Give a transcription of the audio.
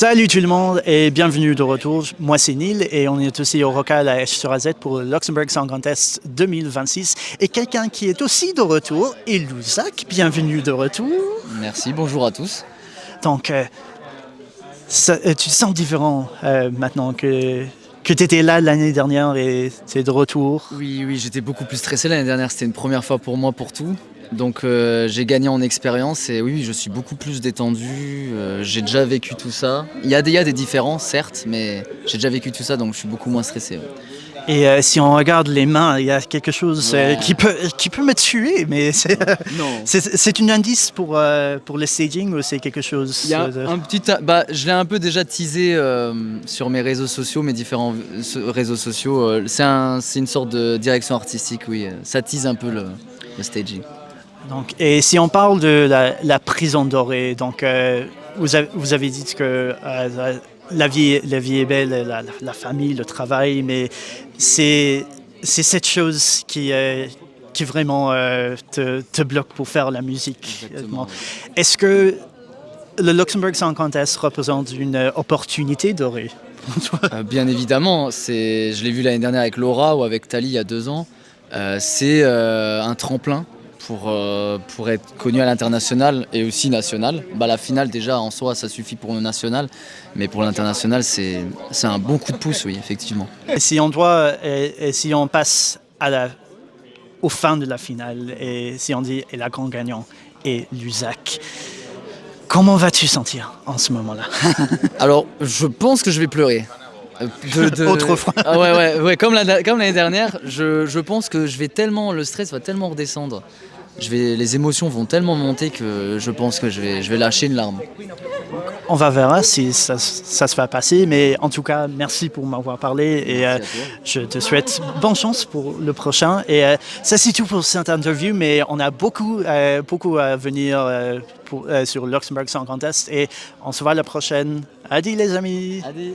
Salut tout le monde et bienvenue de retour. Moi c'est Neil et on est aussi au Rocal à Esch-sur-Alzette pour le Luxembourg Song Contest 2026. Et quelqu'un qui est aussi de retour est Louzac. Bienvenue de retour. Merci, bonjour à tous. Donc, tu te sens différent maintenant que tu étais là l'année dernière et tu es de retour. Oui, j'étais beaucoup plus stressé l'année dernière, c'était une première fois pour moi pour tout. Donc j'ai gagné en expérience et oui, je suis beaucoup plus détendu, j'ai déjà vécu tout ça. Il y a des différences, certes, mais j'ai déjà vécu tout ça, donc je suis beaucoup moins stressé. Ouais. Et si on regarde les mains, il y a quelque chose Ouais. qui peut me tuer, mais Non. c'est un indice pour le staging ou c'est quelque chose Il y a un petit, je l'ai un peu déjà teasé sur mes réseaux sociaux, mes différents réseaux sociaux. C'est une sorte de direction artistique, oui. Ça tease un peu le staging. Donc, et si on parle de la prison dorée, donc vous avez dit que la vie est belle, la famille, le travail, mais c'est cette chose qui vraiment te bloque pour faire la musique. Exactement. Est-ce que le Luxembourg Song Contest représente une opportunité dorée pour toi? Bien évidemment, je l'ai vu l'année dernière avec Laura ou avec Tali il y a 2 ans. C'est un tremplin pour être connu à l'international et aussi national. La finale déjà en soi ça suffit pour le national, mais pour l'international c'est un bon coup de pouce, oui, effectivement. Et si on passe aux fins de la finale et si on dit et la grande gagnant est Louzac, comment vas-tu sentir en ce moment-là? Alors je pense que je vais pleurer. Autrefois. Ah ouais, comme l'année dernière, je pense que le stress va tellement redescendre. Les émotions vont tellement monter que je pense que je vais lâcher une larme. On va verra si ça se va passer, mais en tout cas, merci pour m'avoir parlé et Merci à toi. je te souhaite bonne chance pour le prochain. Et ça, c'est tout pour cette interview, mais on a beaucoup à venir sur Luxembourg Song Contest et on se voit la prochaine. Adi les amis! Allez.